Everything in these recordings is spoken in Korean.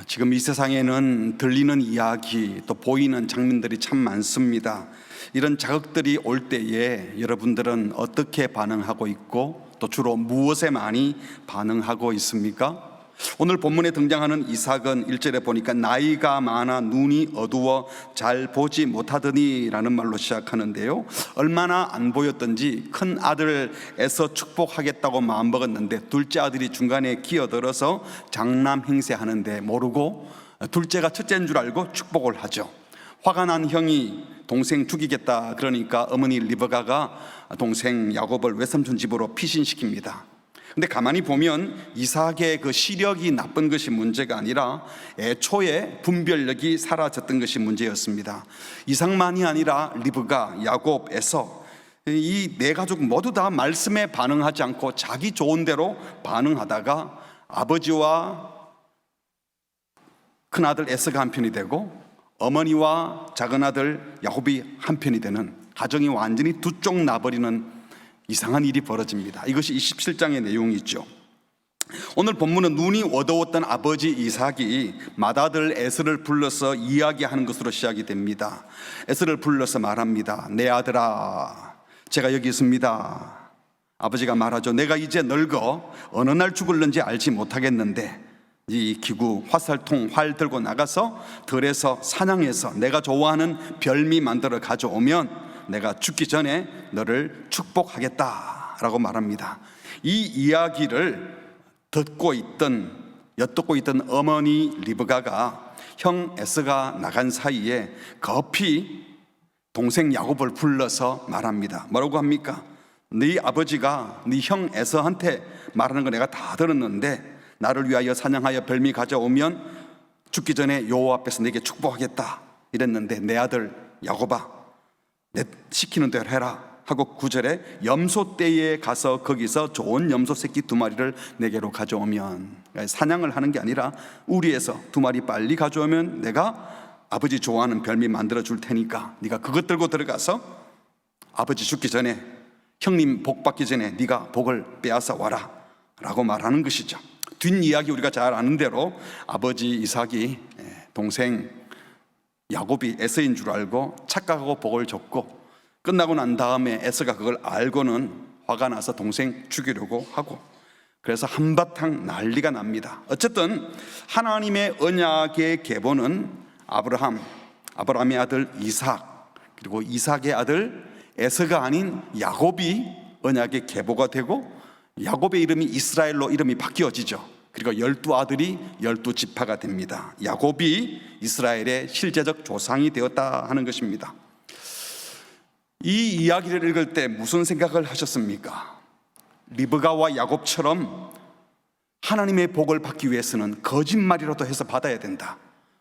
지금 이 세상에는 들리는 이야기 또 보이는 장면들이 참 많습니다. 이런 자극들이 올 때에 여러분들은 어떻게 반응하고 있고 또 주로 무엇에 많이 반응하고 있습니까? 오늘 본문에 등장하는 이삭은 1절에 보니까 나이가 많아 눈이 어두워 잘 보지 못하더니 라는 말로 시작하는데요, 얼마나 안 보였던지 큰 아들 에서 축복하겠다고 마음먹었는데 둘째 아들이 중간에 끼어들어서 장남 행세하는데 모르고 둘째가 첫째인 줄 알고 축복을 하죠. 화가 난 형이 동생 죽이겠다 그러니까 어머니 리브가가 동생 야곱을 외삼촌 집으로 피신시킵니다. 근데 가만히 보면 이삭의 그 시력이 나쁜 것이 문제가 아니라 애초에 분별력이 사라졌던 것이 문제였습니다. 이삭만이 아니라 리브가, 야곱, 에서 이 네 가족 모두 다 말씀에 반응하지 않고 자기 좋은 대로 반응하다가 아버지와 큰아들 에서가 한편이 되고 어머니와 작은아들 야곱이 한편이 되는, 가정이 완전히 두 쪽 나버리는 이상한 일이 벌어집니다. 이것이 27장의 내용이죠. 오늘 본문은 눈이 어두웠던 아버지 이삭이 맏아들 에서를 불러서 이야기하는 것으로 시작이 됩니다. 에서를 불러서 말합니다. 내 아들아, 제가 여기 있습니다. 아버지가 말하죠. 내가 이제 늙어 어느 날 죽을는지 알지 못하겠는데 이 기구 화살통 활 들고 나가서 들에서 사냥해서 내가 좋아하는 별미 만들어 가져오면 내가 죽기 전에 너를 축복하겠다라고 말합니다. 이 이야기를 엿듣고 있던 어머니 리브가가 형 에서가 나간 사이에 급히 동생 야곱을 불러서 말합니다. 뭐라고 합니까? 네 아버지가 네 형 에서한테 말하는 거 내가 다 들었는데 나를 위하여 사냥하여 별미 가져오면 죽기 전에 여호와 앞에서 내게 축복하겠다 이랬는데 내 아들 야곱아, 내 시키는 대로 해라 하고 9절에 염소떼에 가서 거기서 좋은 염소 새끼 2마리를 내게로 가져오면, 사냥을 하는 게 아니라 우리에서 2마리 빨리 가져오면 내가 아버지 좋아하는 별미 만들어 줄 테니까 네가 그것 들고 들어가서 아버지 죽기 전에, 형님 복 받기 전에 네가 복을 빼앗아 와라 라고 말하는 것이죠. 뒷이야기 우리가 잘 아는 대로 아버지 이삭이 동생 야곱이 에서인 줄 알고 착각하고 복을 줬고, 끝나고 난 다음에 에서가 그걸 알고는 화가 나서 동생 죽이려고 하고, 그래서 한바탕 난리가 납니다. 어쨌든 하나님의 언약의 계보는 아브라함의 아들 이삭, 그리고 이삭의 아들 에서가 아닌 야곱이 언약의 계보가 되고, 야곱의 이름이 이스라엘로 이름이 바뀌어지죠. 그리고 12아들이 12지파가 됩니다. 야곱이 이스라엘의 실제적 조상이 되었다 하는 것입니다. 이 이야기를 읽을 때 무슨 생각을 하셨습니까? 리브가와 야곱처럼 하나님의 복을 받기 위해서는 거짓말이라도 해서 받아야 된다,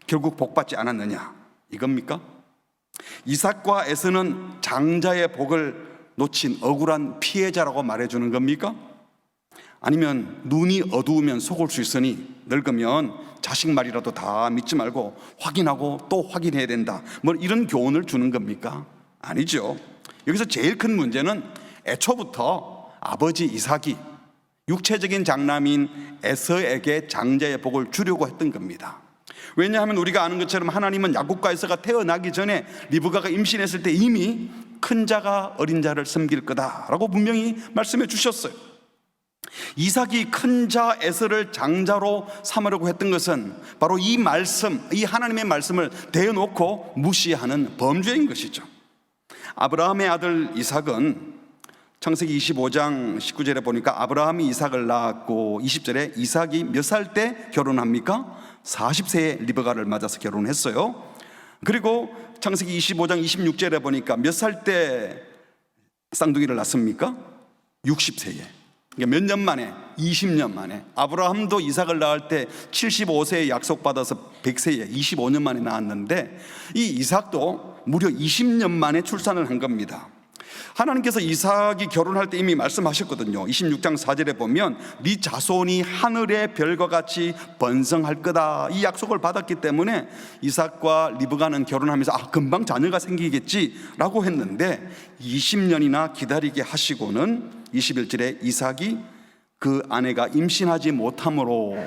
결국 복 받지 않았느냐, 이겁니까? 이삭과 에서는 장자의 복을 놓친 억울한 피해자라고 말해주는 겁니까? 아니면 눈이 어두우면 속을 수 있으니 늙으면 자식 말이라도 다 믿지 말고 확인하고 또 확인해야 된다, 뭐 이런 교훈을 주는 겁니까? 아니죠. 여기서 제일 큰 문제는 애초부터 아버지 이삭이 육체적인 장남인 에서에게 장자의 복을 주려고 했던 겁니다. 왜냐하면 우리가 아는 것처럼 하나님은 야곱과 에서가 태어나기 전에 리브가가 임신했을 때 이미 큰 자가 어린 자를 섬길 거다라고 분명히 말씀해 주셨어요. 이삭이 큰 자 에서를 장자로 삼으려고 했던 것은 바로 이 말씀, 이 하나님의 말씀을 대놓고 무시하는 범죄인 것이죠. 아브라함의 아들 이삭은 창세기 25장 19절에 보니까 아브라함이 이삭을 낳았고 20절에 이삭이 몇 살 때 결혼합니까? 40세에 리브가를 맞아서 결혼했어요. 그리고 창세기 25장 26절에 보니까 몇 살 때 쌍둥이를 낳습니까? 60세에. 몇 년 만에? 20년 만에. 아브라함도 이삭을 낳을 때 75세에 약속받아서 100세에 25년 만에 낳았는데 이 이삭도 무려 20년 만에 출산을 한 겁니다. 하나님께서 이삭이 결혼할 때 이미 말씀하셨거든요. 26장 4절에 보면 네 자손이 하늘의 별과 같이 번성할 거다, 이 약속을 받았기 때문에 이삭과 리브가는 결혼하면서 금방 자녀가 생기겠지라고 했는데 20년이나 기다리게 하시고는 21절에 이삭이 그 아내가 임신하지 못함으로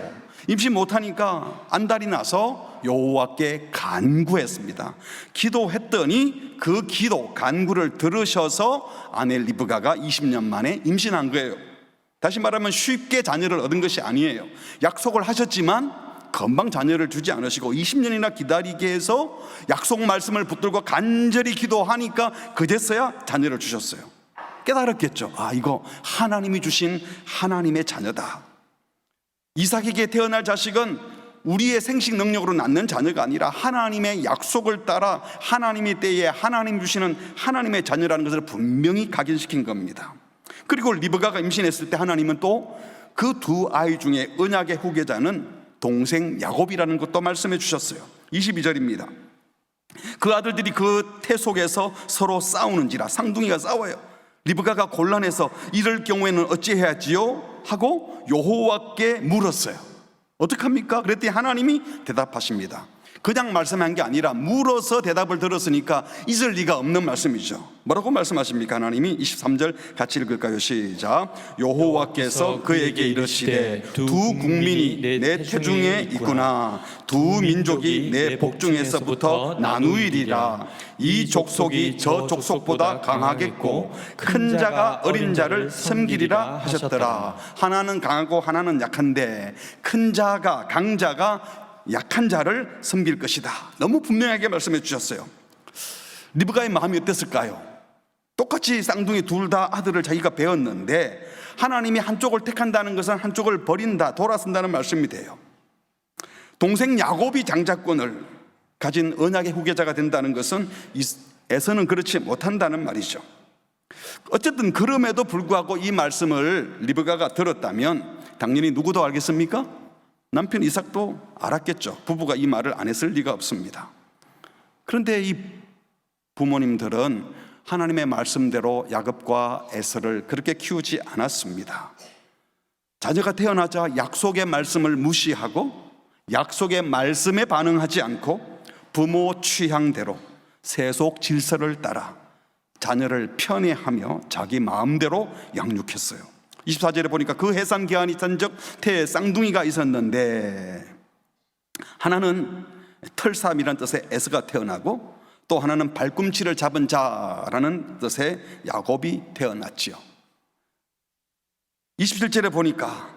임신 못하니까 안달이 나서 여호와께 간구했습니다. 기도했더니 그 기도 간구를 들으셔서 아내 리브가가 20년 만에 임신한 거예요. 다시 말하면 쉽게 자녀를 얻은 것이 아니에요. 약속을 하셨지만 금방 자녀를 주지 않으시고 20년이나 기다리게 해서 약속 말씀을 붙들고 간절히 기도하니까 그제서야 자녀를 주셨어요. 깨달았겠죠. 아, 이거 하나님이 주신 하나님의 자녀다. 이삭에게 태어날 자식은 우리의 생식 능력으로 낳는 자녀가 아니라 하나님의 약속을 따라 하나님의 때에 하나님 주시는 하나님의 자녀라는 것을 분명히 각인시킨 겁니다. 그리고 리브가가 임신했을 때 하나님은 또 그 두 아이 중에 언약의 후계자는 동생 야곱이라는 것도 말씀해 주셨어요. 22절입니다. 그 아들들이 그 태 속에서 서로 싸우는지라, 쌍둥이가 싸워요. 리브가가 곤란해서 이럴 경우에는 어찌해야지요? 하고 여호와께 물었어요. 어떡합니까? 그랬더니 하나님이 대답하십니다. 그냥 말씀한 게 아니라 물어서 대답을 들었으니까 잊을 리가 없는 말씀이죠. 뭐라고 말씀하십니까? 하나님이 23절 같이 읽을까요? 시작. 여호와께서 그에게 이르시되 두 국민이 내 태중에 있구나. 두 민족이 내 복중에서부터 나누이리라. 이 족속이 저 족속보다 강하겠고 큰 자가 어린 자를 섬기리라 하셨더라. 하나는 강하고 하나는 약한데 큰 자가 강자가 약한 자를 섬길 것이다. 너무 분명하게 말씀해 주셨어요. 리브가의 마음이 어땠을까요? 똑같이 쌍둥이 둘 다 아들을 자기가 배웠는데 하나님이 한쪽을 택한다는 것은 한쪽을 버린다, 돌아선다는 말씀이 돼요. 동생 야곱이 장자권을 가진 언약의 후계자가 된다는 것은 에서는 그렇지 못한다는 말이죠. 어쨌든 그럼에도 불구하고 이 말씀을 리브가가 들었다면 당연히 누구도 알겠습니까? 남편 이삭도 알았겠죠. 부부가 이 말을 안 했을 리가 없습니다. 그런데 이 부모님들은 하나님의 말씀대로 야곱과 에서를 그렇게 키우지 않았습니다. 자녀가 태어나자 약속의 말씀을 무시하고 약속의 말씀에 반응하지 않고 부모 취향대로 세속 질서를 따라 자녀를 편애하며 자기 마음대로 양육했어요. 24절에 보니까 그 해산 기한이 찬적 태에 쌍둥이가 있었는데 하나는 털삼이라는 뜻의 에서가 태어나고 또 하나는 발꿈치를 잡은 자라는 뜻의 야곱이 태어났지요. 27절에 보니까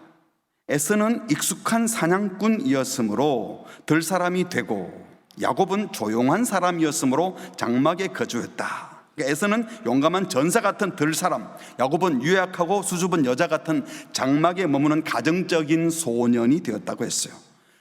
에서는 익숙한 사냥꾼이었으므로 들 사람이 되고 야곱은 조용한 사람이었으므로 장막에 거주했다. 에서는 용감한 전사 같은 들 사람, 야곱은 유약하고 수줍은 여자 같은 장막에 머무는 가정적인 소년이 되었다고 했어요.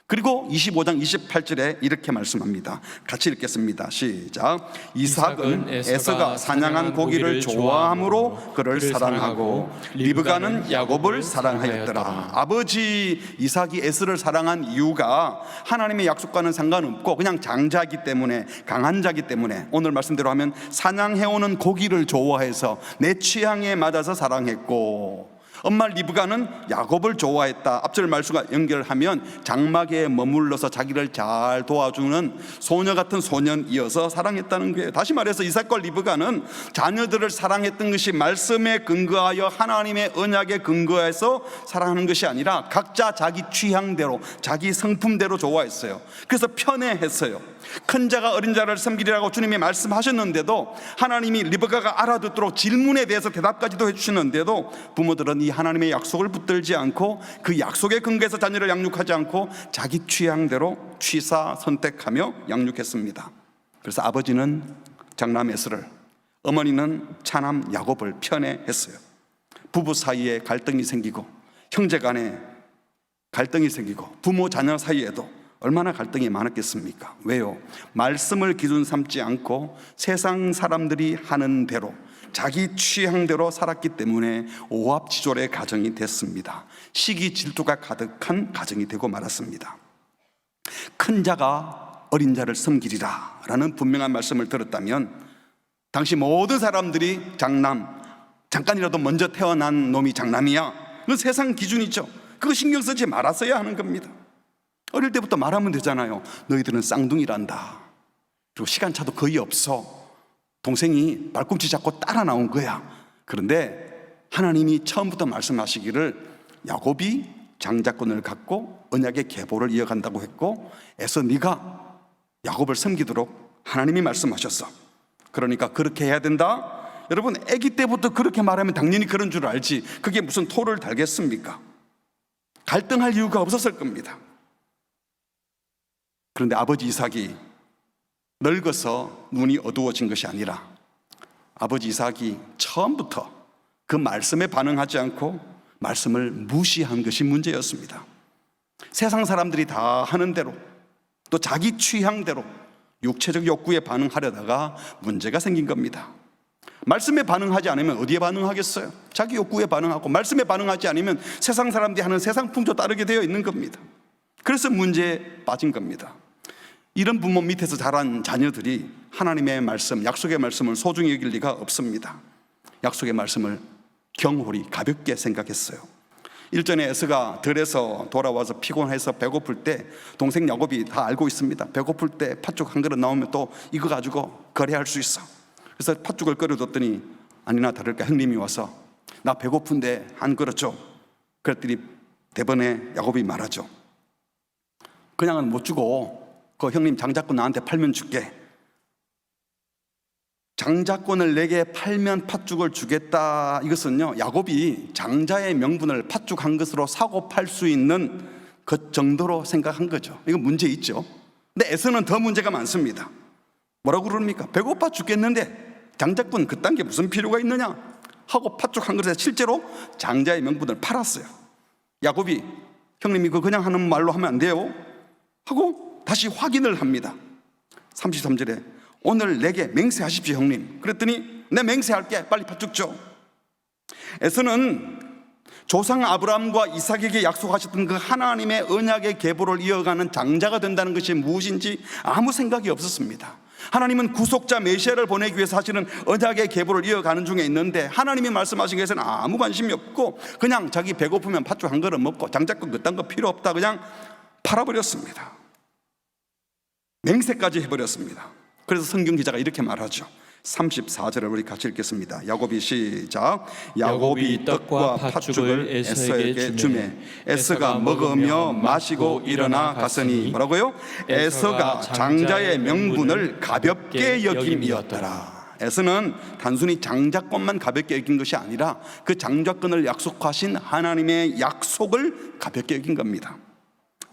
그리고 25장 28절에 이렇게 말씀합니다. 같이 읽겠습니다. 시작. 이삭은 에서가 사냥한 고기를 좋아함으로 그를 사랑하고 리브가는 야곱을 사랑하였더라. 아버지 이삭이 에서를 사랑한 이유가 하나님의 약속과는 상관없고 그냥 장자이기 때문에, 강한 자이기 때문에, 오늘 말씀대로 하면 사냥해오는 고기를 좋아해서 내 취향에 맞아서 사랑했고, 엄마 리브가는 야곱을 좋아했다. 앞절 말씀과 연결하면 장막에 머물러서 자기를 잘 도와주는 소녀 같은 소년이어서 사랑했다는 거예요. 다시 말해서 이삭과 리브가는 자녀들을 사랑했던 것이 말씀에 근거하여 하나님의 언약에 근거해서 사랑하는 것이 아니라 각자 자기 취향대로, 자기 성품대로 좋아했어요. 그래서 편애했어요. 큰 자가 어린 자를 섬기리라고 주님이 말씀하셨는데도, 하나님이 리브가가 알아듣도록 질문에 대해서 대답까지도 해주시는데도 부모들은 이 하나님의 약속을 붙들지 않고 그 약속에 근거해서 자녀를 양육하지 않고 자기 취향대로 취사 선택하며 양육했습니다. 그래서 아버지는 장남 에서를, 어머니는 차남 야곱을 편애했어요. 부부 사이에 갈등이 생기고 형제 간에 갈등이 생기고 부모 자녀 사이에도 얼마나 갈등이 많았겠습니까? 왜요? 말씀을 기준 삼지 않고 세상 사람들이 하는 대로 자기 취향대로 살았기 때문에 오합지졸의 가정이 됐습니다. 시기 질투가 가득한 가정이 되고 말았습니다. 큰 자가 어린 자를 섬기리라 라는 분명한 말씀을 들었다면 당시 모든 사람들이 장남, 잠깐이라도 먼저 태어난 놈이 장남이야, 그건 세상 기준이죠. 그거 신경 쓰지 말았어야 하는 겁니다. 어릴 때부터 말하면 되잖아요. 너희들은 쌍둥이란다. 그리고 시간차도 거의 없어. 동생이 발꿈치 잡고 따라 나온 거야. 그런데 하나님이 처음부터 말씀하시기를 야곱이 장자권을 갖고 언약의 계보를 이어간다고 했고, 에서 네가 야곱을 섬기도록 하나님이 말씀하셨어. 그러니까 그렇게 해야 된다. 여러분, 아기 때부터 그렇게 말하면 당연히 그런 줄 알지, 그게 무슨 토를 달겠습니까? 갈등할 이유가 없었을 겁니다. 그런데 아버지 이삭이 늙어서 눈이 어두워진 것이 아니라 아버지 이삭이 처음부터 그 말씀에 반응하지 않고 말씀을 무시한 것이 문제였습니다. 세상 사람들이 다 하는 대로, 또 자기 취향대로 육체적 욕구에 반응하려다가 문제가 생긴 겁니다. 말씀에 반응하지 않으면 어디에 반응하겠어요? 자기 욕구에 반응하고, 말씀에 반응하지 않으면 세상 사람들이 하는 세상 풍조 따르게 되어 있는 겁니다. 그래서 문제에 빠진 겁니다. 이런 부모 밑에서 자란 자녀들이 하나님의 말씀, 약속의 말씀을 소중히 여길 리가 없습니다. 약속의 말씀을 경홀히 가볍게 생각했어요. 일전에 에서가 들에서 돌아와서 피곤해서 배고플 때 동생 야곱이 다 알고 있습니다. 배고플 때 팥죽 한 그릇 나오면 또 이거 가지고 거래할 수 있어. 그래서 팥죽을 끓여줬더니 아니나 다를까 형님이 와서 나 배고픈데 한 그릇 줘. 그랬더니 대번에 야곱이 말하죠. 그냥은 못 주고 그 형님 장자권 나한테 팔면 줄게. 장자권을 내게 팔면 팥죽을 주겠다. 이것은요, 야곱이 장자의 명분을 팥죽 한 것으로 사고 팔 수 있는 그 정도로 생각한 거죠. 이건 문제 있죠. 근데 에서는 더 문제가 많습니다. 뭐라고 그럽니까? 배고파 죽겠는데 장자권 그딴 게 무슨 필요가 있느냐 하고 팥죽 한 그릇에 실제로 장자의 명분을 팔았어요. 야곱이 형님 이거 그냥 하는 말로 하면 안 돼요 하고 다시 확인을 합니다. 33절에 오늘 내게 맹세하십시오 형님. 그랬더니 내 맹세할게, 빨리 팥죽 줘. 에서는 조상 아브라함과 이삭에게 약속하셨던 그 하나님의 언약의 계보를 이어가는 장자가 된다는 것이 무엇인지 아무 생각이 없었습니다. 하나님은 구속자 메시아를 보내기 위해서 사실은 언약의 계보를 이어가는 중에 있는데, 하나님이 말씀하신 것에는 아무 관심이 없고 그냥 자기 배고프면 팥죽 한 그릇 먹고 장자권 그딴 거 필요 없다 그냥 팔아버렸습니다. 맹세까지 해버렸습니다. 그래서 성경 기자가 이렇게 말하죠. 34절을 우리 같이 읽겠습니다. 야곱이 시작. 야곱이 떡과 팥죽을 에서에게 주매 에서가 먹으며 마시고 일어나 갔으니 뭐라고요? 에서가 장자의 명분을 가볍게 여김이었더라. 에서는 단순히 장자권만 가볍게 여긴 것이 아니라 그 장자권을 약속하신 하나님의 약속을 가볍게 여긴 겁니다.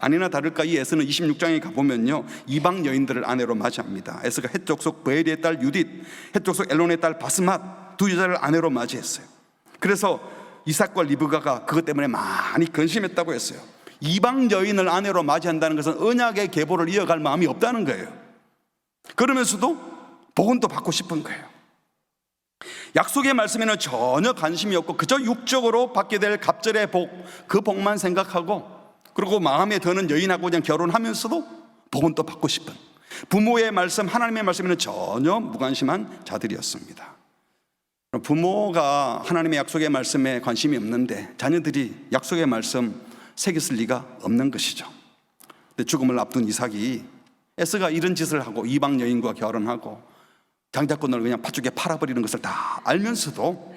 아니나 다를까 이 에서는 26장에 가보면요, 이방 여인들을 아내로 맞이합니다. 에서가 헷 족속 베엘의 딸 유딧, 헷 족속 엘론의 딸 바스맛 두 여자를 아내로 맞이했어요. 그래서 이삭과 리브가가 그것 때문에 많이 근심했다고 했어요. 이방 여인을 아내로 맞이한다는 것은 언약의 계보를 이어갈 마음이 없다는 거예요. 그러면서도 복은 또 받고 싶은 거예요. 약속의 말씀에는 전혀 관심이 없고 그저 육적으로 받게 될 갑절의 복, 그 복만 생각하고, 그리고 마음에 드는 여인하고 그냥 결혼하면서도 복은 또 받고 싶은, 부모의 말씀, 하나님의 말씀에는 전혀 무관심한 자들이었습니다. 부모가 하나님의 약속의 말씀에 관심이 없는데 자녀들이 약속의 말씀 새겼을 리가 없는 것이죠. 근데 죽음을 앞둔 이삭이, 에서가 이런 짓을 하고 이방 여인과 결혼하고 장자권을 그냥 팥죽에 팔아버리는 것을 다 알면서도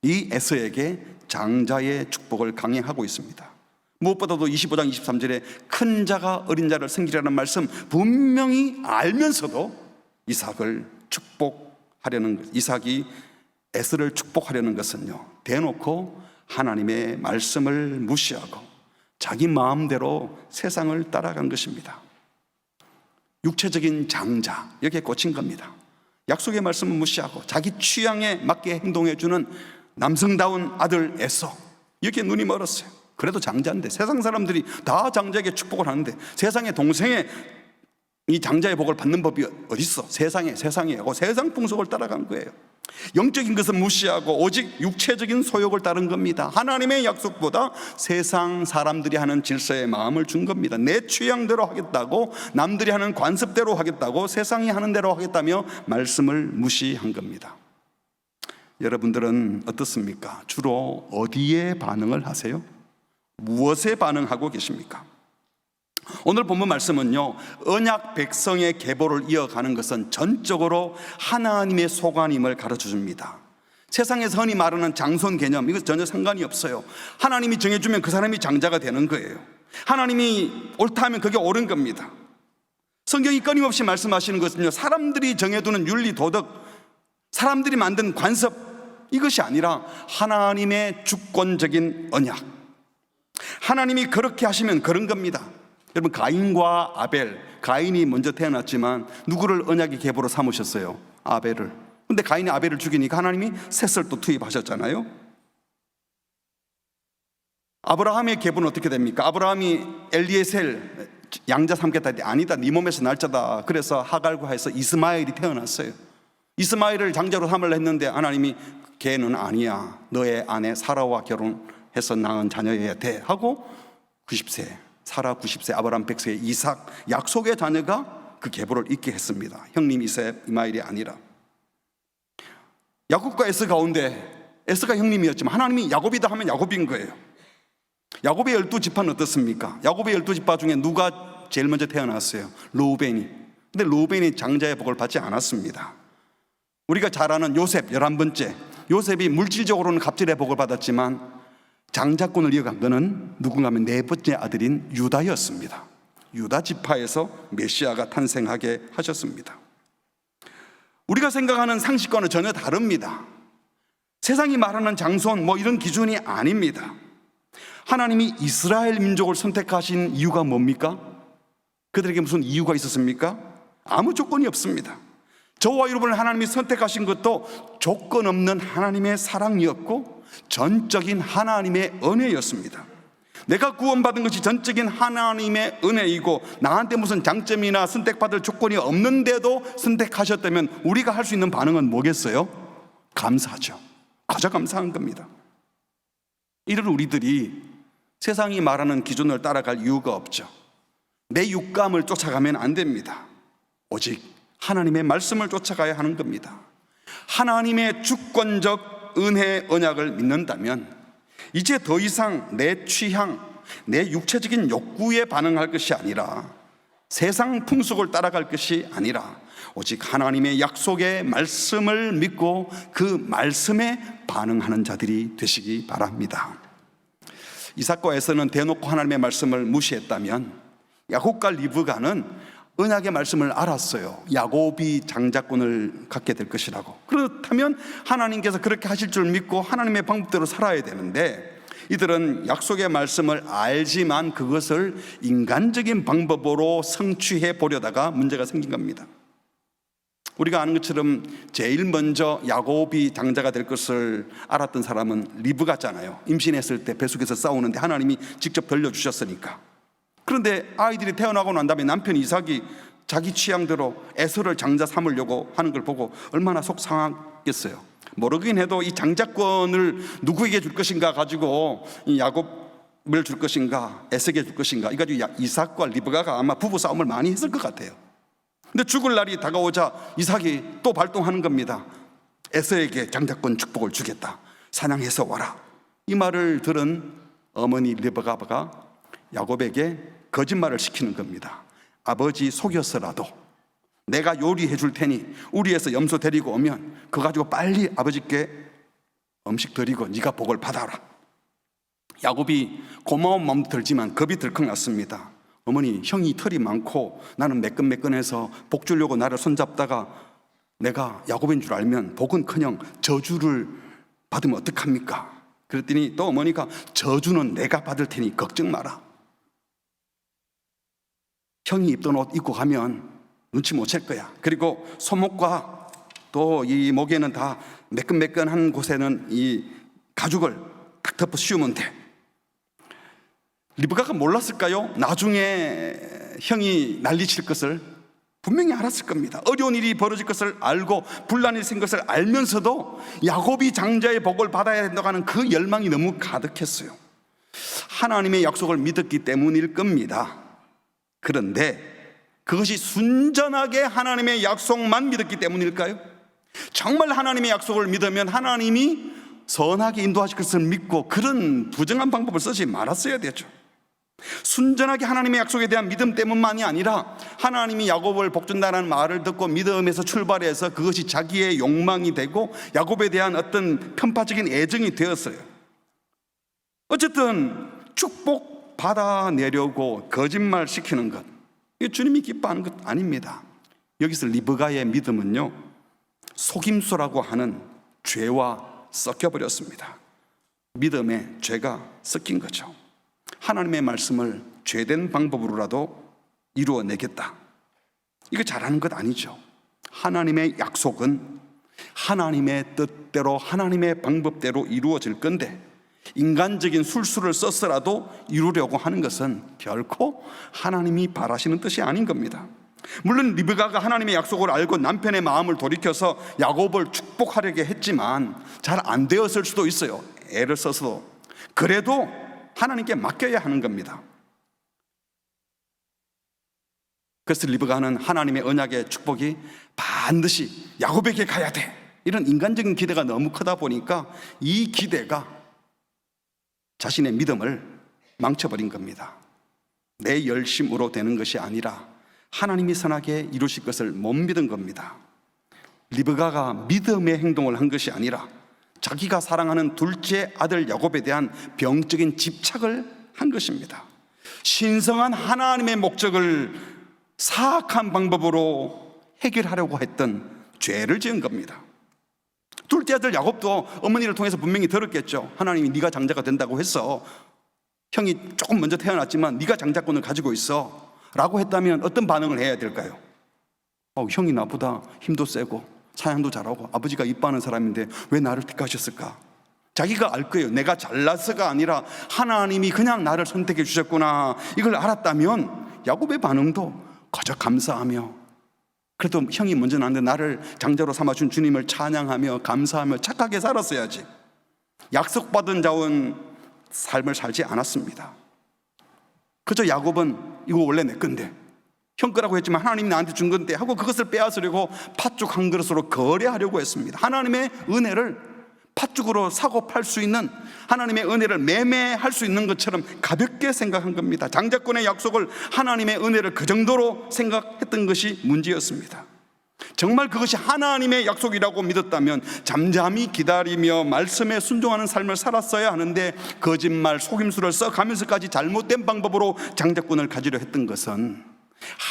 이 에서에게 장자의 축복을 강행하고 있습니다. 무엇보다도 25장 23절에 큰 자가 어린 자를 섬기라는 말씀 분명히 알면서도 이삭을 축복하려는, 이삭이 에서를 축복하려는 것은요, 대놓고 하나님의 말씀을 무시하고 자기 마음대로 세상을 따라간 것입니다. 육체적인 장자, 여기에 꽂힌 겁니다. 약속의 말씀을 무시하고 자기 취향에 맞게 행동해주는 남성다운 아들 에서, 여기에 눈이 멀었어요. 그래도 장자인데, 세상 사람들이 다 장자에게 축복을 하는데 세상에 동생의 이 장자의 복을 받는 법이 어딨어? 세상에 하고 세상 풍속을 따라간 거예요. 영적인 것은 무시하고 오직 육체적인 소욕을 따른 겁니다. 하나님의 약속보다 세상 사람들이 하는 질서에 마음을 준 겁니다. 내 취향대로 하겠다고, 남들이 하는 관습대로 하겠다고, 세상이 하는 대로 하겠다며 말씀을 무시한 겁니다. 여러분들은 어떻습니까? 주로 어디에 반응을 하세요? 무엇에 반응하고 계십니까? 오늘 본문 말씀은요, 언약 백성의 계보를 이어가는 것은 전적으로 하나님의 소관임을 가르쳐 줍니다. 세상에서 흔히 말하는 장손 개념, 이거 전혀 상관이 없어요. 하나님이 정해주면 그 사람이 장자가 되는 거예요. 하나님이 옳다 하면 그게 옳은 겁니다. 성경이 끊임없이 말씀하시는 것은요, 사람들이 정해두는 윤리, 도덕, 사람들이 만든 관습, 이것이 아니라 하나님의 주권적인 언약, 하나님이 그렇게 하시면 그런 겁니다. 여러분, 가인과 아벨, 가인이 먼저 태어났지만 누구를 언약의 계보로 삼으셨어요? 아벨을. 근데 가인이 아벨을 죽이니까 하나님이 셋을 또 투입하셨잖아요. 아브라함의 계보는 어떻게 됩니까? 아브라함이 엘리에셀 양자 삼겠다 했더니 아니다, 네 몸에서 날짜다. 그래서 하갈과 해서 이스마엘이 태어났어요. 이스마엘을 장자로 삼으려 했는데 하나님이 걔는 아니야, 너의 아내 사라와 결혼해서 낳은 자녀여야 돼 하고 90세 사라, 90세 아브라함, 100세 이삭, 약속의 자녀가 그 계보를 잇게 했습니다. 형님 이스마엘이 아니라. 야곱과 에서 가운데 에서가 형님이었지만 하나님이 야곱이다 하면 야곱인 거예요. 야곱의 12지파는 어떻습니까? 야곱의 12지파 중에 누가 제일 먼저 태어났어요? 르우벤이. 근데 르우벤이 장자의 복을 받지 않았습니다. 우리가 잘 아는 요셉 11번째, 요셉이 물질적으로는 갑질의 복을 받았지만 장자권을 이어간 것은 누군가 하면 4번째 아들인 유다였습니다. 유다 지파에서 메시아가 탄생하게 하셨습니다. 우리가 생각하는 상식과는 전혀 다릅니다. 세상이 말하는 장손 이런 기준이 아닙니다. 하나님이 이스라엘 민족을 선택하신 이유가 뭡니까? 그들에게 무슨 이유가 있었습니까? 아무 조건이 없습니다. 저와 여러분을 하나님이 선택하신 것도 조건 없는 하나님의 사랑이었고 전적인 하나님의 은혜였습니다. 내가 구원받은 것이 전적인 하나님의 은혜이고 나한테 무슨 장점이나 선택받을 조건이 없는데도 선택하셨다면 우리가 할 수 있는 반응은 뭐겠어요? 감사하죠. 아주 감사한 겁니다. 이런 우리들이 세상이 말하는 기준을 따라갈 이유가 없죠. 내 육감을 쫓아가면 안 됩니다. 오직 하나님의 말씀을 쫓아가야 하는 겁니다. 하나님의 주권적 은혜 언약을 믿는다면 이제 더 이상 내 취향, 내 육체적인 욕구에 반응할 것이 아니라 세상 풍속을 따라갈 것이 아니라 오직 하나님의 약속의 말씀을 믿고 그 말씀에 반응하는 자들이 되시기 바랍니다. 이삭과 에서는 대놓고 하나님의 말씀을 무시했다면 야곱과 리브가는 언약의 말씀을 알았어요. 야곱이 장자권을 갖게 될 것이라고. 그렇다면 하나님께서 그렇게 하실 줄 믿고 하나님의 방법대로 살아야 되는데 이들은 약속의 말씀을 알지만 그것을 인간적인 방법으로 성취해 보려다가 문제가 생긴 겁니다. 우리가 아는 것처럼 제일 먼저 야곱이 장자가 될 것을 알았던 사람은 리브가잖아요. 임신했을 때 뱃속에서 싸우는데 하나님이 직접 들려주셨으니까. 그런데 아이들이 태어나고 난 다음에 남편 이삭이 자기 취향대로 에서를 장자 삼으려고 하는 걸 보고 얼마나 속상하겠어요. 모르긴 해도 이 장자권을 누구에게 줄 것인가 가지고 이 야곱을 줄 것인가 에서에게 줄 것인가 이 가지고 이삭과 리브가가 아마 부부 싸움을 많이 했을 것 같아요. 근데 죽을 날이 다가오자 이삭이 또 발동하는 겁니다. 에서에게 장자권 축복을 주겠다, 사냥해서 와라. 이 말을 들은 어머니 리브가가 야곱에게 거짓말을 시키는 겁니다. 아버지 속여서라도 내가 요리해 줄 테니 우리에서 염소 데리고 오면 그거 가지고 빨리 아버지께 음식 드리고 네가 복을 받아라. 야곱이 고마운 마음도 들지만 겁이 들컥 났습니다. 어머니, 형이 털이 많고 나는 매끈매끈해서 복 주려고 나를 손잡다가 내가 야곱인 줄 알면 복은커녕 저주를 받으면 어떡합니까? 그랬더니 또 어머니가 저주는 내가 받을 테니 걱정 마라. 형이 입던 옷 입고 가면 눈치 못 챌 거야. 그리고 손목과 또 이 목에는 다 매끈매끈한 곳에는 이 가죽을 딱 덮어 씌우면 돼. 리브가가 몰랐을까요? 나중에 형이 난리칠 것을 분명히 알았을 겁니다. 어려운 일이 벌어질 것을 알고 분란이 생긴 것을 알면서도 야곱이 장자의 복을 받아야 된다고 하는 그 열망이 너무 가득했어요. 하나님의 약속을 믿었기 때문일 겁니다. 그런데 그것이 순전하게 하나님의 약속만 믿었기 때문일까요? 정말 하나님의 약속을 믿으면 하나님이 선하게 인도하실 것을 믿고 그런 부정한 방법을 쓰지 말았어야 되죠. 순전하게 하나님의 약속에 대한 믿음 때문만이 아니라 하나님이 야곱을 복준다는 말을 듣고 믿음에서 출발해서 그것이 자기의 욕망이 되고 야곱에 대한 어떤 편파적인 애정이 되었어요. 어쨌든 축복 받아내려고 거짓말 시키는 것, 이게 주님이 기뻐하는 것 아닙니다. 여기서 리브가의 믿음은요, 속임수라고 하는 죄와 섞여버렸습니다. 믿음에 죄가 섞인 거죠. 하나님의 말씀을 죄된 방법으로라도 이루어내겠다, 이거 잘하는 것 아니죠. 하나님의 약속은 하나님의 뜻대로 하나님의 방법대로 이루어질 건데 인간적인 술수를 써서라도 이루려고 하는 것은 결코 하나님이 바라시는 뜻이 아닌 겁니다. 물론 리브가가 하나님의 약속을 알고 남편의 마음을 돌이켜서 야곱을 축복하려고 했지만 잘 안 되었을 수도 있어요. 애를 써서. 그래도 하나님께 맡겨야 하는 겁니다. 그래서 리브가는 하나님의 언약의 축복이 반드시 야곱에게 가야 돼, 이런 인간적인 기대가 너무 크다 보니까 이 기대가 자신의 믿음을 망쳐버린 겁니다. 내 열심으로 되는 것이 아니라 하나님이 선하게 이루실 것을 못 믿은 겁니다. 리브가가 믿음의 행동을 한 것이 아니라 자기가 사랑하는 둘째 아들 야곱에 대한 병적인 집착을 한 것입니다. 신성한 하나님의 목적을 사악한 방법으로 해결하려고 했던 죄를 지은 겁니다. 둘째 아들 야곱도 어머니를 통해서 분명히 들었겠죠. 하나님이 네가 장자가 된다고 했어. 형이 조금 먼저 태어났지만 네가 장자권을 가지고 있어 라고 했다면 어떤 반응을 해야 될까요? 형이 나보다 힘도 세고 사냥도 잘하고 아버지가 이뻐하는 사람인데 왜 나를 택하셨을까? 자기가 알 거예요. 내가 잘나서가 아니라 하나님이 그냥 나를 선택해 주셨구나, 이걸 알았다면 야곱의 반응도 거저 감사하며, 그래도 형이 먼저 낳는데 나를 장자로 삼아준 주님을 찬양하며 감사하며 착하게 살았어야지. 약속받은 자원 삶을 살지 않았습니다. 그저 야곱은 이거 원래 내 건데, 형 거라고 했지만 하나님이 나한테 준 건데 하고 그것을 빼앗으려고 팥죽 한 그릇으로 거래하려고 했습니다. 하나님의 은혜를 팥죽으로 사고 팔 수 있는, 하나님의 은혜를 매매할 수 있는 것처럼 가볍게 생각한 겁니다. 장자권의 약속을, 하나님의 은혜를 그 정도로 생각했던 것이 문제였습니다. 정말 그것이 하나님의 약속이라고 믿었다면 잠잠히 기다리며 말씀에 순종하는 삶을 살았어야 하는데 거짓말, 속임수를 써가면서까지 잘못된 방법으로 장자권을 가지려 했던 것은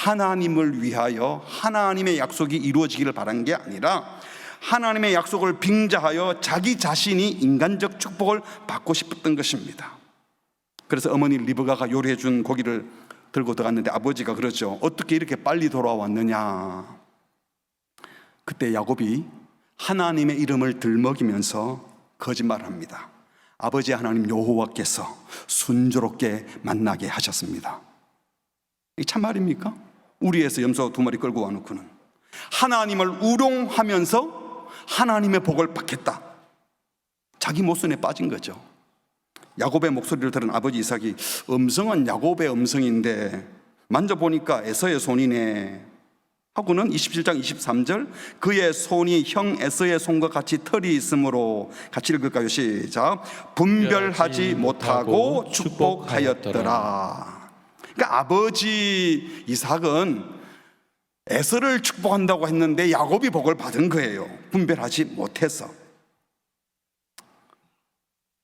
하나님을 위하여 하나님의 약속이 이루어지기를 바란 게 아니라 하나님의 약속을 빙자하여 자기 자신이 인간적 축복을 받고 싶었던 것입니다. 그래서 어머니 리브가가 요리해 준 고기를 들고 들어갔는데 아버지가 그러죠. 어떻게 이렇게 빨리 돌아왔느냐. 그때 야곱이 하나님의 이름을 들먹이면서 거짓말합니다. 아버지 하나님 여호와께서 순조롭게 만나게 하셨습니다. 이게 참말입니까? 우리에서 염소 2마리 끌고 와놓고는 하나님을 우롱하면서 하나님의 복을 받겠다, 자기 모순에 빠진 거죠. 야곱의 목소리를 들은 아버지 이삭이 음성은 야곱의 음성인데 만져보니까 에서의 손이네 하고는 27장 23절 그의 손이 형 에서의 손과 같이 털이 있으므로, 같이 읽을까요? 시작. 분별하지 못하고 축복하였더라. 그러니까 아버지 이삭은 에서를 축복한다고 했는데 야곱이 복을 받은 거예요. 분별하지 못해서.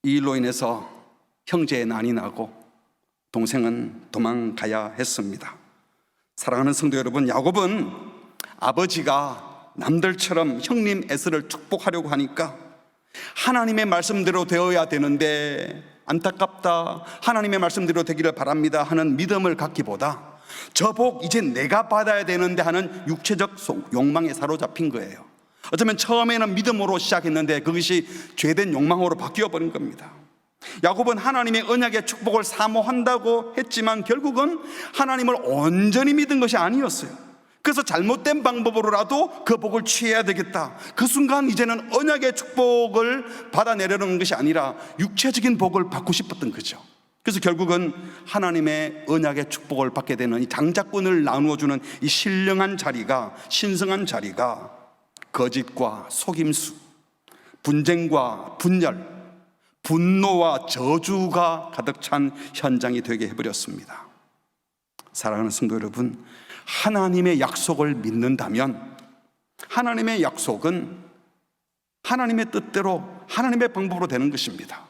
이 일로 인해서 형제의 난이 나고 동생은 도망가야 했습니다. 사랑하는 성도 여러분, 야곱은 아버지가 남들처럼 형님 에서를 축복하려고 하니까 하나님의 말씀대로 되어야 되는데 안타깝다, 하나님의 말씀대로 되기를 바랍니다 하는 믿음을 갖기보다 저 복 이제 내가 받아야 되는데 하는 육체적 욕망에 사로잡힌 거예요. 어쩌면 처음에는 믿음으로 시작했는데 그것이 죄된 욕망으로 바뀌어 버린 겁니다. 야곱은 하나님의 언약의 축복을 사모한다고 했지만 결국은 하나님을 온전히 믿은 것이 아니었어요. 그래서 잘못된 방법으로라도 그 복을 취해야 되겠다. 그 순간 이제는 언약의 축복을 받아내려는 것이 아니라 육체적인 복을 받고 싶었던 거죠. 그래서 결국은 하나님의 언약의 축복을 받게 되는 이 장자권을 나누어주는 이 신령한 자리가, 신성한 자리가 거짓과 속임수, 분쟁과 분열, 분노와 저주가 가득 찬 현장이 되게 해버렸습니다. 사랑하는 성도 여러분, 하나님의 약속을 믿는다면 하나님의 약속은 하나님의 뜻대로 하나님의 방법으로 되는 것입니다.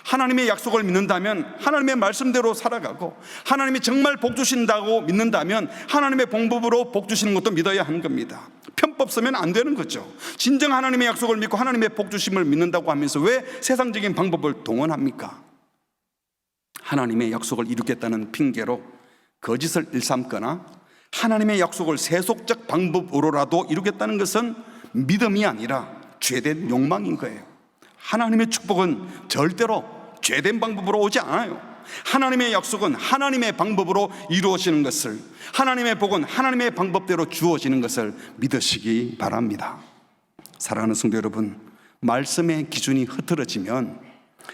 하나님의 약속을 믿는다면 하나님의 말씀대로 살아가고, 하나님이 정말 복 주신다고 믿는다면 하나님의 방법으로 복 주시는 것도 믿어야 하는 겁니다. 편법 쓰면 안 되는 거죠. 진정 하나님의 약속을 믿고 하나님의 복 주심을 믿는다고 하면서 왜 세상적인 방법을 동원합니까? 하나님의 약속을 이루겠다는 핑계로 거짓을 일삼거나 하나님의 약속을 세속적 방법으로라도 이루겠다는 것은 믿음이 아니라 죄된 욕망인 거예요. 하나님의 축복은 절대로 죄된 방법으로 오지 않아요. 하나님의 약속은 하나님의 방법으로 이루어지는 것을, 하나님의 복은 하나님의 방법대로 주어지는 것을 믿으시기 바랍니다. 사랑하는 성도 여러분, 말씀의 기준이 흐트러지면,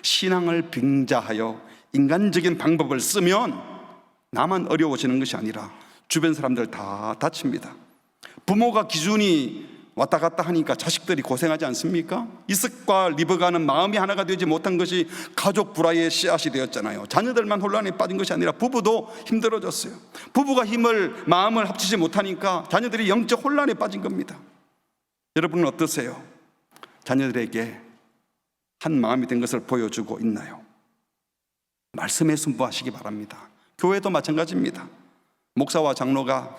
신앙을 빙자하여 인간적인 방법을 쓰면 나만 어려워지는 것이 아니라 주변 사람들 다 다칩니다. 부모가 기준이 왔다 갔다 하니까 자식들이 고생하지 않습니까? 이삭과 리브가는 마음이 하나가 되지 못한 것이 가족 불화의 씨앗이 되었잖아요. 자녀들만 혼란에 빠진 것이 아니라 부부도 힘들어졌어요. 부부가 마음을 합치지 못하니까 자녀들이 영적 혼란에 빠진 겁니다. 여러분은 어떠세요? 자녀들에게 한 마음이 된 것을 보여주고 있나요? 말씀에 순부하시기 바랍니다. 교회도 마찬가지입니다. 목사와 장로가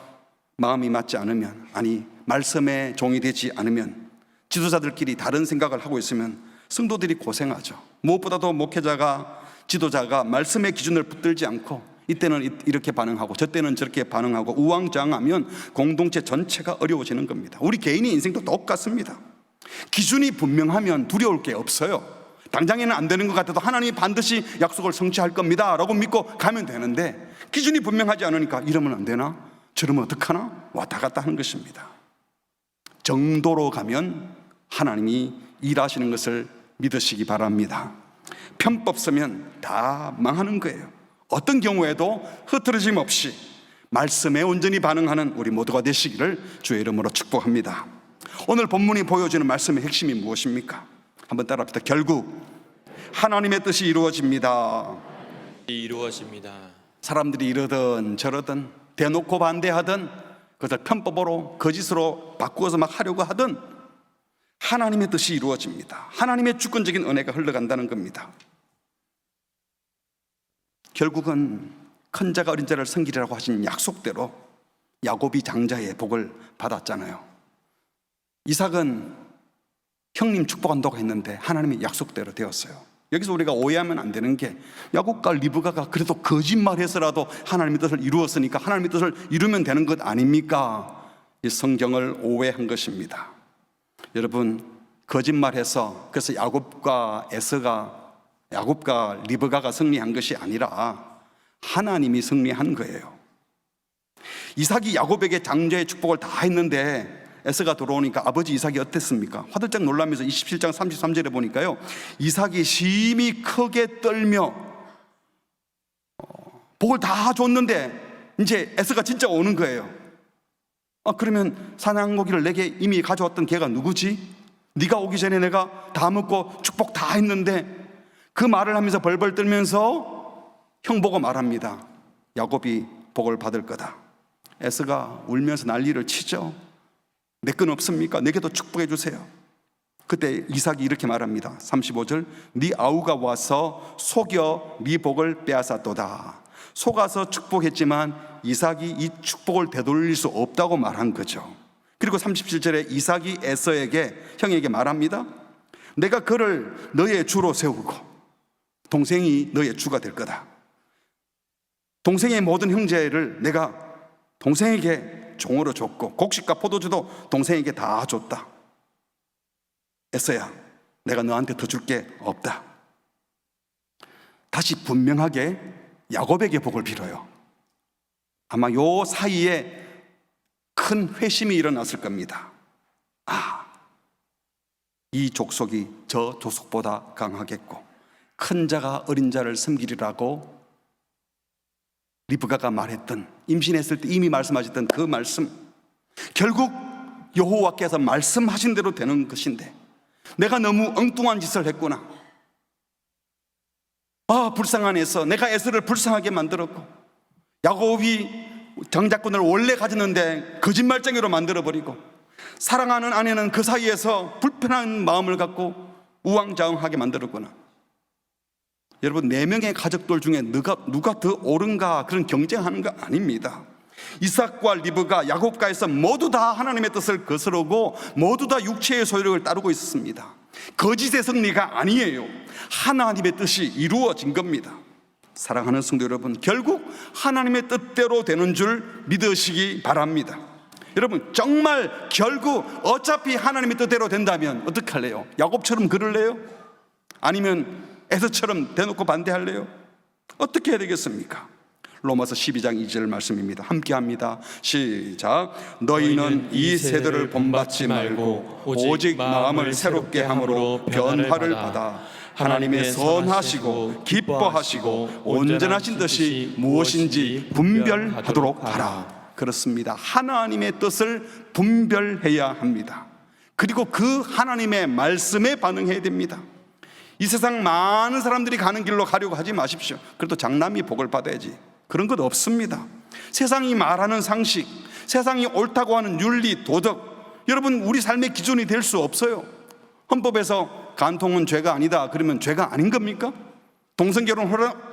마음이 맞지 않으면, 아니 말씀의 종이 되지 않으면, 지도자들끼리 다른 생각을 하고 있으면 성도들이 고생하죠. 무엇보다도 목회자가, 지도자가 말씀의 기준을 붙들지 않고 이때는 이렇게 반응하고 저때는 저렇게 반응하고 우왕좌왕하면 공동체 전체가 어려워지는 겁니다. 우리 개인의 인생도 똑같습니다. 기준이 분명하면 두려울 게 없어요. 당장에는 안 되는 것 같아도 하나님이 반드시 약속을 성취할 겁니다 라고 믿고 가면 되는데, 기준이 분명하지 않으니까 이러면 안 되나? 저러면 어떡하나? 왔다 갔다 하는 것입니다. 정도로 가면 하나님이 일하시는 것을 믿으시기 바랍니다. 편법 쓰면 다 망하는 거예요. 어떤 경우에도 흐트러짐 없이 말씀에 온전히 반응하는 우리 모두가 되시기를 주의 이름으로 축복합니다. 오늘 본문이 보여주는 말씀의 핵심이 무엇입니까? 한번 따라합시다. 결국 하나님의 뜻이 이루어집니다. 사람들이 이러든 저러든 대놓고 반대하든 그것을 편법으로 거짓으로 바꾸어서 막 하려고 하든 하나님의 뜻이 이루어집니다. 하나님의 주권적인 은혜가 흘러간다는 겁니다. 결국은 큰 자가 어린 자를 섬기리라고 하신 약속대로 야곱이 장자의 복을 받았잖아요. 이삭은 형님 축복한다고 했는데 하나님의 약속대로 되었어요. 여기서 우리가 오해하면 안 되는 게, 야곱과 리브가가 그래도 거짓말해서라도 하나님의 뜻을 이루었으니까 하나님의 뜻을 이루면 되는 것 아닙니까? 이 성경을 오해한 것입니다. 여러분, 거짓말해서 그래서 야곱과 리브가가 승리한 것이 아니라 하나님이 승리한 거예요. 이삭이 야곱에게 장자의 축복을 다 했는데 에서가 돌아오니까 아버지 이삭이 어땠습니까? 화들짝 놀라면서 27장 33절에 보니까요, 이삭이 심히 크게 떨며, 복을 다 줬는데 이제 에서가 진짜 오는 거예요. 그러면 사냥고기를 내게 이미 가져왔던 걔가 누구지? 네가 오기 전에 내가 다 먹고 축복 다 했는데, 그 말을 하면서 벌벌 떨면서 형 보고 말합니다. 야곱이 복을 받을 거다. 에서가 울면서 난리를 치죠. 내 건 없습니까? 내게도 축복해 주세요. 그때 이삭이 이렇게 말합니다. 35절, 네 아우가 와서 속여 네 복을 빼앗았도다. 속아서 축복했지만 이삭이 이 축복을 되돌릴 수 없다고 말한 거죠. 그리고 37절에 이삭이 에서에게, 형에게 말합니다. 내가 그를 너의 주로 세우고 동생이 너의 주가 될 거다. 동생의 모든 형제를 내가 동생에게 종으로 줬고 곡식과 포도주도 동생에게 다 줬다. 에서야, 내가 너한테 더 줄 게 없다. 다시 분명하게 야곱에게 복을 빌어요. 아마 요 사이에 큰 회심이 일어났을 겁니다. 이 족속이 저 족속보다 강하겠고 큰 자가 어린 자를 섬기리라고 리브가가 말했던, 임신했을 때 이미 말씀하셨던 그 말씀, 결국 여호와께서 말씀하신 대로 되는 것인데 내가 너무 엉뚱한 짓을 했구나. 불쌍한 에서, 내가 에서를 불쌍하게 만들었고 야곱이 장자권을 원래 가졌는데 거짓말쟁이로 만들어버리고, 사랑하는 아내는 그 사이에서 불편한 마음을 갖고 우왕좌왕하게 만들었구나. 여러분, 4명의 가족들 중에 누가 더 옳은가 그런 경쟁하는 거 아닙니다. 이삭과 리브가 야곱과에서 모두 다 하나님의 뜻을 거스르고 모두 다 육체의 소유를 따르고 있었습니다. 거짓의 승리가 아니에요. 하나님의 뜻이 이루어진 겁니다. 사랑하는 성도 여러분, 결국 하나님의 뜻대로 되는 줄 믿으시기 바랍니다. 여러분, 정말 결국 어차피 하나님의 뜻대로 된다면 어떻게 할래요? 야곱처럼 그럴래요? 아니면 에서처럼 대놓고 반대할래요? 어떻게 해야 되겠습니까? 로마서 12장 2절 말씀입니다. 함께 합니다. 시작. 너희는 이 세대를 본받지 말고 오직 마음을 새롭게 함으로 변화를 받아 하나님의 선하시고 기뻐하시고 온전하신 뜻이 무엇인지 분별하도록 하라. 그렇습니다. 하나님의 뜻을 분별해야 합니다. 그리고 그 하나님의 말씀에 반응해야 됩니다. 이 세상 많은 사람들이 가는 길로 가려고 하지 마십시오. 그래도 장남이 복을 받아야지. 그런 것 없습니다. 세상이 말하는 상식, 세상이 옳다고 하는 윤리, 도덕, 여러분, 우리 삶의 기준이 될 수 없어요. 헌법에서 간통은 죄가 아니다 그러면 죄가 아닌 겁니까? 동성결혼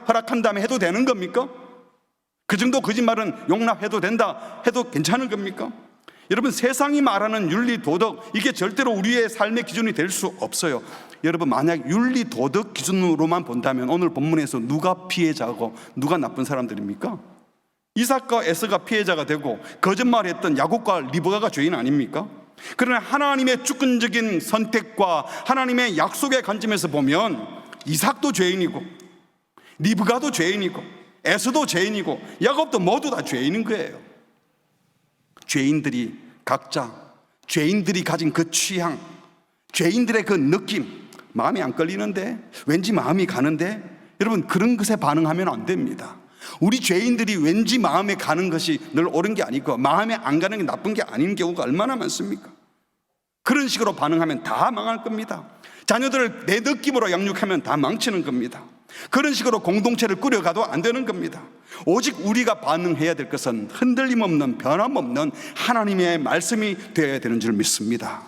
허락한 다음에 해도 되는 겁니까? 그 정도 거짓말은 용납해도 된다 해도 괜찮은 겁니까? 여러분, 세상이 말하는 윤리, 도덕, 이게 절대로 우리의 삶의 기준이 될 수 없어요. 여러분, 만약 윤리, 도덕 기준으로만 본다면 오늘 본문에서 누가 피해자고 누가 나쁜 사람들입니까? 이삭과 에서가 피해자가 되고 거짓말했던 야곱과 리브가가 죄인 아닙니까? 그러나 하나님의 주권적인 선택과 하나님의 약속의 관점에서 보면 이삭도 죄인이고 리브가도 죄인이고 에서도 죄인이고 야곱도 모두 다 죄인인 거예요. 죄인들이 각자 죄인들이 가진 그 취향, 죄인들의 그 느낌, 마음이 안 끌리는데, 왠지 마음이 가는데, 여러분, 그런 것에 반응하면 안 됩니다. 우리 죄인들이 왠지 마음에 가는 것이 늘 옳은 게 아니고 마음에 안 가는 게 나쁜 게 아닌 경우가 얼마나 많습니까? 그런 식으로 반응하면 다 망할 겁니다. 자녀들을 내 느낌으로 양육하면 다 망치는 겁니다. 그런 식으로 공동체를 꾸려가도 안 되는 겁니다. 오직 우리가 반응해야 될 것은 흔들림 없는, 변함없는 하나님의 말씀이 되어야 되는 줄 믿습니다.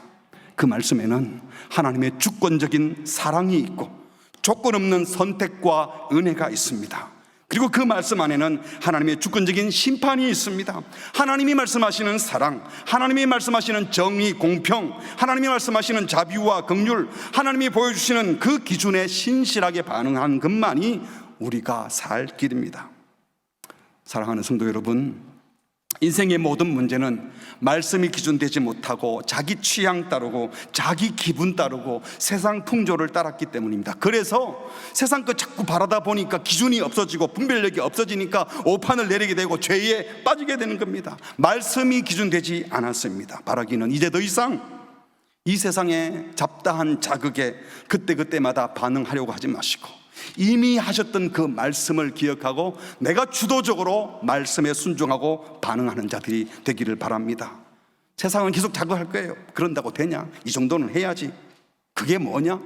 그 말씀에는 하나님의 주권적인 사랑이 있고 조건 없는 선택과 은혜가 있습니다. 그리고 그 말씀 안에는 하나님의 주권적인 심판이 있습니다. 하나님이 말씀하시는 사랑, 하나님이 말씀하시는 정의, 공평, 하나님이 말씀하시는 자비와 긍휼, 하나님이 보여주시는 그 기준에 신실하게 반응한 것만이 우리가 살 길입니다. 사랑하는 성도 여러분, 인생의 모든 문제는 말씀이 기준되지 못하고 자기 취향 따르고 자기 기분 따르고 세상 풍조를 따랐기 때문입니다. 그래서 세상 거 자꾸 바라다 보니까 기준이 없어지고 분별력이 없어지니까 오판을 내리게 되고 죄에 빠지게 되는 겁니다. 말씀이 기준되지 않았습니다. 바라기는 이제 더 이상 이 세상의 잡다한 자극에 그때그때마다 반응하려고 하지 마시고 이미 하셨던 그 말씀을 기억하고 내가 주도적으로 말씀에 순종하고 반응하는 자들이 되기를 바랍니다. 세상은 계속 자극할 거예요. 그런다고 되냐? 이 정도는 해야지. 그게 뭐냐?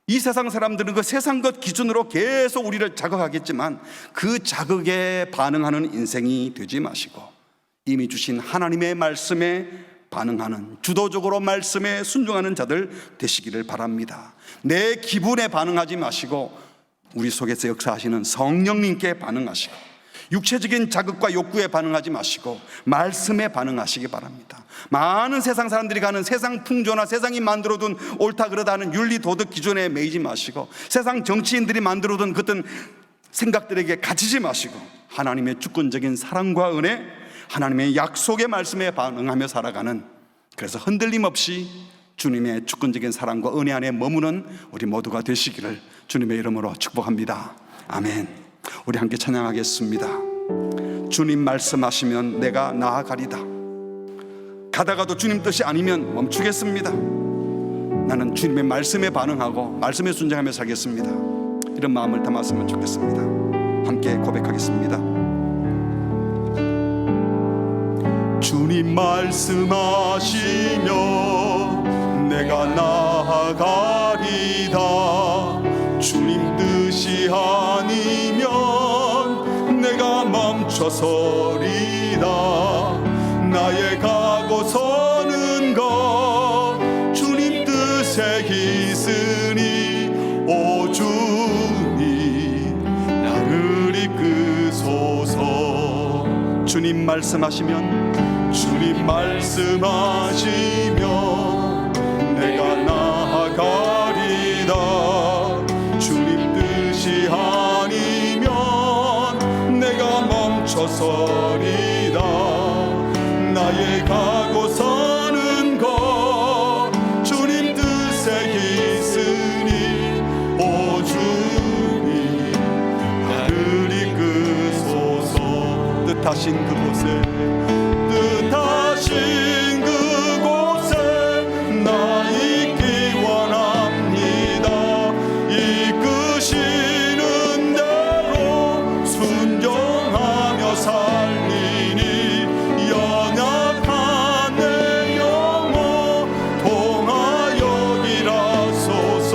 이 세상 사람들은 그 세상 것 기준으로 계속 우리를 자극하겠지만 그 자극에 반응하는 인생이 되지 마시고 이미 주신 하나님의 말씀에 반응하는, 주도적으로 말씀에 순종하는 자들 되시기를 바랍니다. 내 기분에 반응하지 마시고 우리 속에서 역사하시는 성령님께 반응하시고 육체적인 자극과 욕구에 반응하지 마시고 말씀에 반응하시기 바랍니다. 많은 세상 사람들이 가는 세상 풍조나 세상이 만들어둔 옳다 그러다는 윤리 도덕 기준에 매이지 마시고 세상 정치인들이 만들어둔 그떤 생각들에게 갇히지 마시고 하나님의 주권적인 사랑과 은혜, 하나님의 약속의 말씀에 반응하며 살아가는, 그래서 흔들림 없이 주님의 주권적인 사랑과 은혜 안에 머무는 우리 모두가 되시기를 주님의 이름으로 축복합니다. 아멘. 우리 함께 찬양하겠습니다. 주님 말씀하시면 내가 나아가리다. 가다가도 주님 뜻이 아니면 멈추겠습니다. 나는 주님의 말씀에 반응하고 말씀에 순종하며 살겠습니다. 이런 마음을 담았으면 좋겠습니다. 함께 고백하겠습니다. 주님 말씀하시며 내가 나아가리다. 주님 뜻이 아니면 내가 멈춰 멈춰서리다. 나의 가고 서는 것 주님 뜻에 있으니 오 주님 나를 이끄소서. 주님 말씀하시면 내가 나아가리다. 주님 뜻이 아니면 내가 멈춰서리다. 나의 가고 서는 것 주님 뜻에 있으니 오 주님 나를 이끄소서. 뜻하신 그곳에 나 있기 원합니다. 이끄시는 대로 순종하며 살리니 연약한 내 영혼 통하여 일하소서.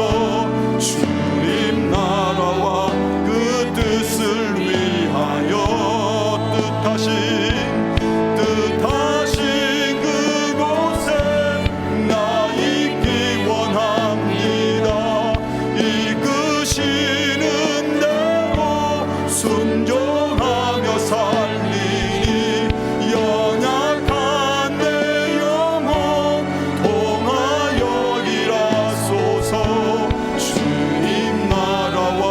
주님 나라와 그 뜻을 위하여 뜻하신 그곳에 나 있기 원합니다. 이끄시는 대로 순종하며 살리니 연약한 내 영혼 통하여 일하소서. 주님 나라와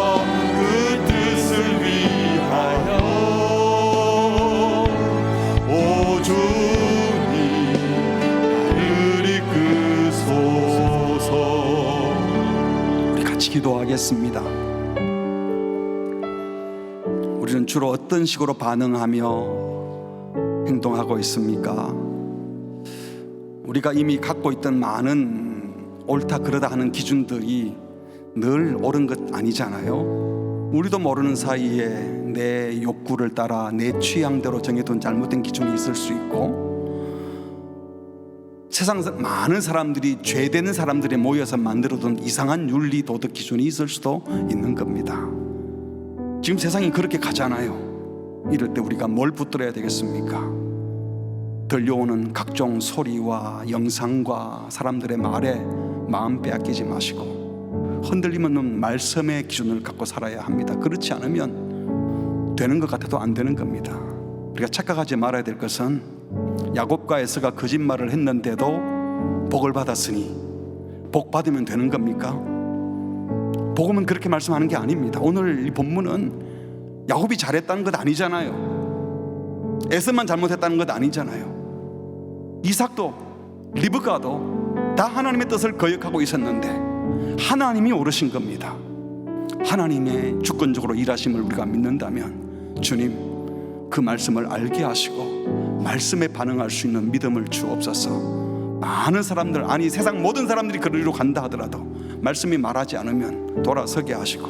그 뜻을 위하여 오 주님 나를 이끄소서. 우리 같이 기도하겠습니다. 우리는 주로 어떤 식으로 반응하며 행동하고 있습니까? 우리가 이미 갖고 있던 많은 옳다 그러다 하는 기준들이 늘 옳은 것 아니잖아요. 우리도 모르는 사이에 내 욕구를 따라 내 취향대로 정해둔 잘못된 기준이 있을 수 있고, 세상 많은 사람들이 죄되는 사람들이 모여서 만들어둔 이상한 윤리 도덕 기준이 있을 수도 있는 겁니다. 지금 세상이 그렇게 가잖아요. 이럴 때 우리가 뭘 붙들어야 되겠습니까? 들려오는 각종 소리와 영상과 사람들의 말에 마음 빼앗기지 마시고 흔들림 없는 말씀의 기준을 갖고 살아야 합니다. 그렇지 않으면 되는 것 같아도 안 되는 겁니다. 우리가 착각하지 말아야 될 것은 야곱과 에서가 거짓말을 했는데도 복을 받았으니 복 받으면 되는 겁니까? 복음은 그렇게 말씀하는 게 아닙니다. 오늘 이 본문은 야곱이 잘했다는 것 아니잖아요. 에서만 잘못했다는 것 아니잖아요. 이삭도 리브가도 다 하나님의 뜻을 거역하고 있었는데 하나님이 오르신 겁니다. 하나님의 주권적으로 일하심을 우리가 믿는다면 주님 그 말씀을 알게 하시고 말씀에 반응할 수 있는 믿음을 주옵소서. 많은 사람들, 아니 세상 모든 사람들이 그리로 간다 하더라도 말씀이 말하지 않으면 돌아서게 하시고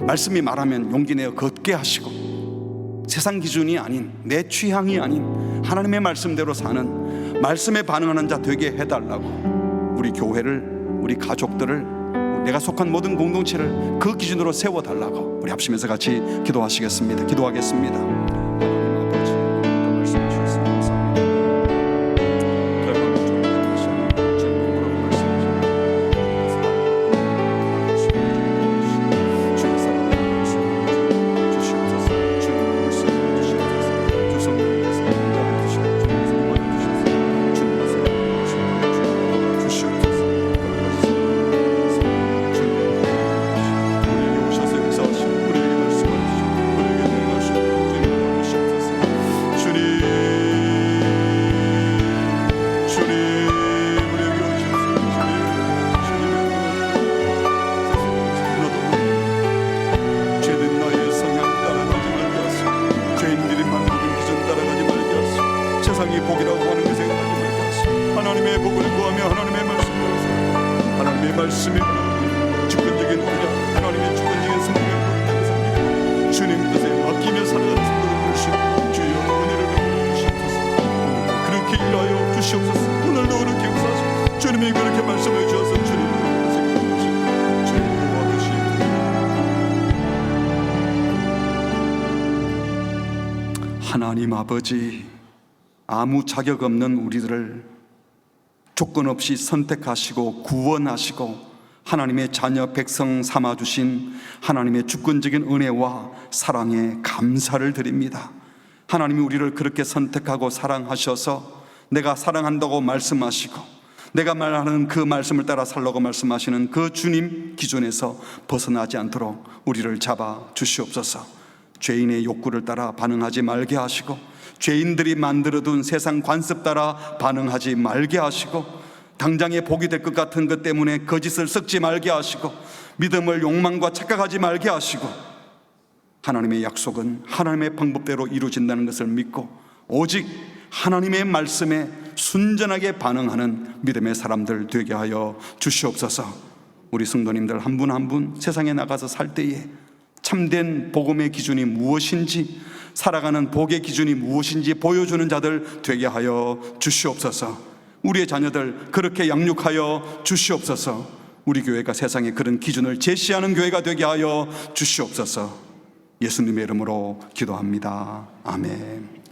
말씀이 말하면 용기 내어 걷게 하시고 세상 기준이 아닌 내 취향이 아닌 하나님의 말씀대로 사는 말씀에 반응하는 자 되게 해달라고 우리 교회를, 우리 가족들을, 내가 속한 모든 공동체를 그 기준으로 세워달라고 우리 합심해서 같이 기도하시겠습니다. 기도하겠습니다. 세상이 복이라고 하는 그 생각하지 말게 하시고 하나님의 복을 구하며 하나님의 말씀을 하세요. 하나님의 말씀이 주권적인 우리 하나님의 주권적인 성령을 부르는 주님 뜻에 맡기며 살아가는 성도를 주시고 주여 은혜를 베풀어 주시옵소서. 그렇게 일하여 주시옵소서. 오늘도 그렇게 역사하시고 주님이 그렇게 말씀해 주셔서 주님을 생각해 주시고 주님 도와주시옵소서. 하나님 아버지, 아무 자격 없는 우리들을 조건 없이 선택하시고 구원하시고 하나님의 자녀 백성 삼아주신 하나님의 주권적인 은혜와 사랑에 감사를 드립니다. 하나님이 우리를 그렇게 선택하고 사랑하셔서 내가 사랑한다고 말씀하시고 내가 말하는 그 말씀을 따라 살라고 말씀하시는 그 주님 기준에서 벗어나지 않도록 우리를 잡아 주시옵소서. 죄인의 욕구를 따라 반응하지 말게 하시고 죄인들이 만들어둔 세상 관습 따라 반응하지 말게 하시고 당장에 복이 될 것 같은 것 때문에 거짓을 섞지 말게 하시고 믿음을 욕망과 착각하지 말게 하시고 하나님의 약속은 하나님의 방법대로 이루어진다는 것을 믿고 오직 하나님의 말씀에 순전하게 반응하는 믿음의 사람들 되게 하여 주시옵소서. 우리 성도님들 한 분 한 분 세상에 나가서 살 때에 참된 복음의 기준이 무엇인지, 살아가는 복의 기준이 무엇인지 보여주는 자들 되게 하여 주시옵소서. 우리의 자녀들 그렇게 양육하여 주시옵소서. 우리 교회가 세상에 그런 기준을 제시하는 교회가 되게 하여 주시옵소서. 예수님의 이름으로 기도합니다. 아멘.